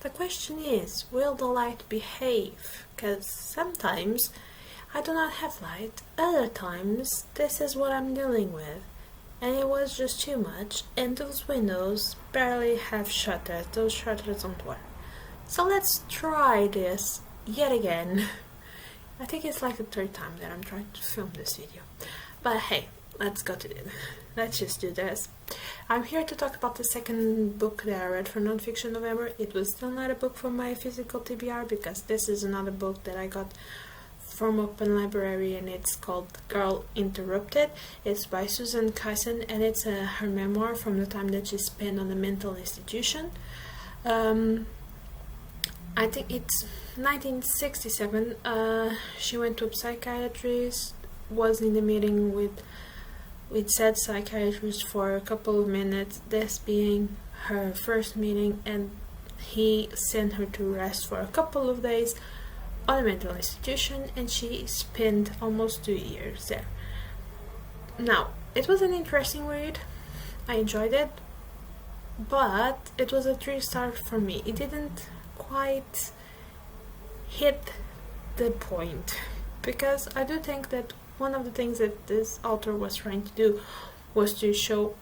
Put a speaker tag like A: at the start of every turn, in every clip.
A: The question is, will the light behave? Because sometimes I do not have light, other times this is what I'm dealing with. And it was just too much, and those windows barely have shutters, those shutters don't work. So let's try this yet again. I think it's like the third time that I'm trying to film this video. But hey, let's go to it. Let's just do this. I'm here to talk about the second book that I read for Nonfiction November. It was still not a book for my physical TBR because this is another book that I got from Open Library, and it's called Girl Interrupted. It's by Susan Kaysen, and it's her memoir from the time that she spent on a mental institution. I think it's 1967. She went to a psychiatrist, was in the meeting with said psychiatrist for a couple of minutes, this being her first meeting, and he sent her to rest for a couple of days on a mental institution, and she spent almost 2 years there. Now, it was an interesting read. I enjoyed it, but it was a 3-star for me. It didn't quite hit the point, because I do think that one of the things that this author was trying to do was to show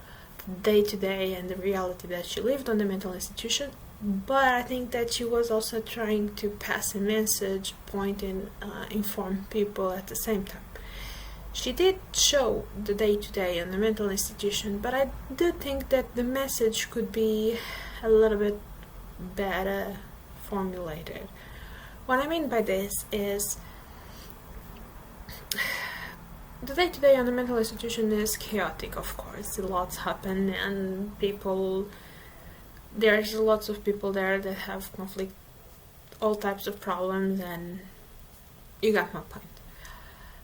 A: day to day and the reality that she lived on the mental institution, but I think that she was also trying to pass a message, point, and inform people at the same time. She did show the day-to-day on the mental institution, but I do think that the message could be a little bit better formulated. What I mean by this is the day-to-day on the mental institution is chaotic, of course. Lots happen, and there's lots of people there that have conflict, all types of problems, and you got my point.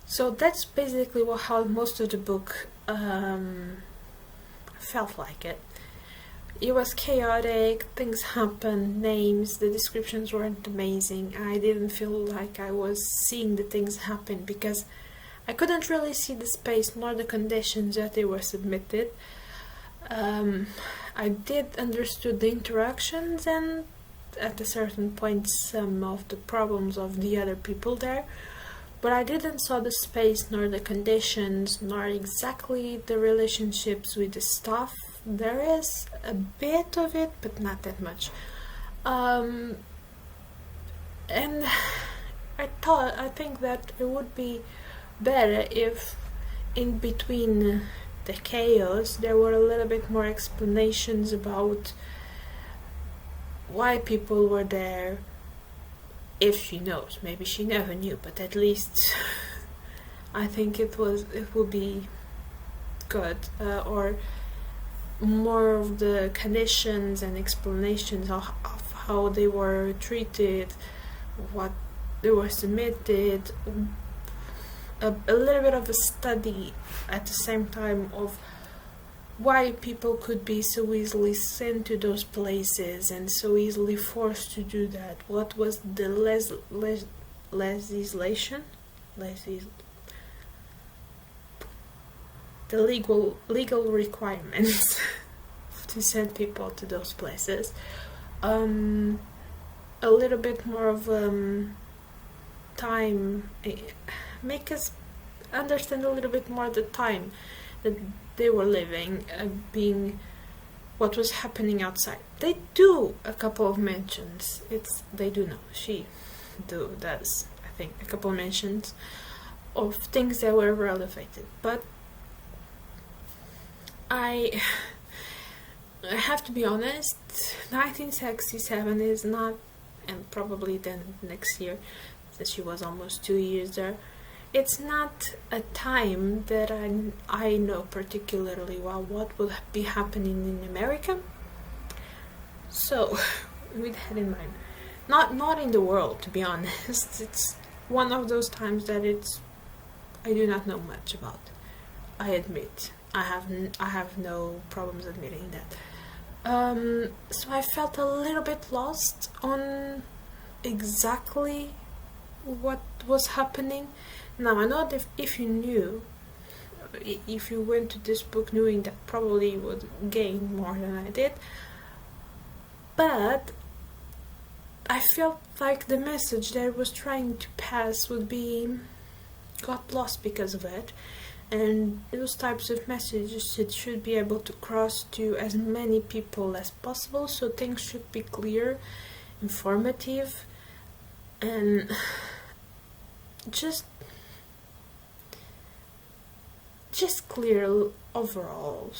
A: So that's basically how most of the book felt like it. It was chaotic, things happened, names, the descriptions weren't amazing. I didn't feel like I was seeing the things happen because I couldn't really see the space nor the conditions that they were submitted. I did understood the interactions and at a certain point some of the problems of the other people there, but I didn't saw the space nor the conditions nor exactly the relationships with the staff. There is a bit of it, but not that much. And I think that it would be better if in between the chaos there were a little bit more explanations about why people were there. If she knows, maybe she never knew, but at least I think it would be good, or more of the conditions and explanations of how they were treated, what they were submitted, a little bit of a study at the same time of why people could be so easily sent to those places and so easily forced to do that. What was the legislation? The legal requirements to send people to those places. A little bit more of time, make us understand a little bit more the time that they were living, being what was happening outside. They do a couple of mentions. She does, I think, a couple of mentions of things that were relevant, but I have to be honest, 1967 is not, and probably then next year, since she was almost 2 years there, it's not a time that I know particularly well what will be happening in America. So, with that in mind, not in the world, to be honest. It's one of those times that I do not know much about. I admit. I have no problems admitting that. So I felt a little bit lost on exactly what was happening. Now I know that if you went to this book knowing that, probably you would gain more than I did, but I felt like the message that I was trying to pass would be got lost because of it, and those types of messages it should be able to cross to as many people as possible, so things should be clear, informative, and just clear overall.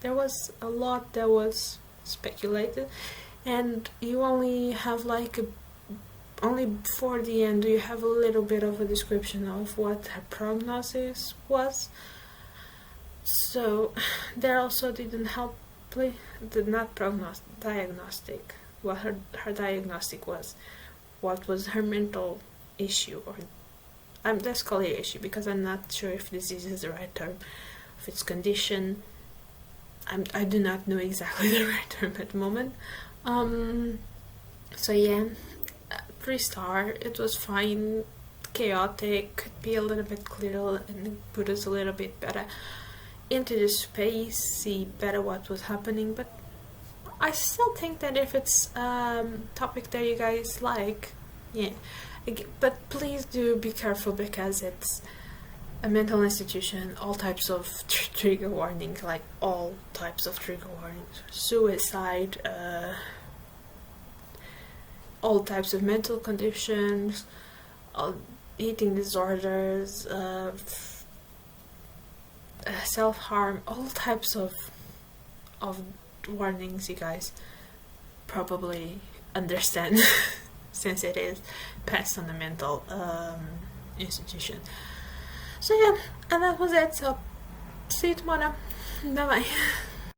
A: There was a lot that was speculated, and you only have only before the end do you have a little bit of a description of what her prognosis was. So there also didn't help, did not diagnostic what her diagnostic was, what was her mental issue, or let's call it issue because I'm not sure if disease is the right term, if it's condition. I do not know exactly the right term at the moment. So yeah, 3-star. It was fine. Chaotic, could be a little bit clearer and put us a little bit better into the space, see better what was happening. But I still think that if it's topic that you guys like, yeah. But please do be careful because it's a mental institution. All types of trigger warnings, like all types of trigger warnings, suicide, all types of mental conditions, eating disorders, self-harm, all types of warnings you guys probably understand since it is passed on the mental institution. So yeah, and that was it. So see you tomorrow. Bye bye.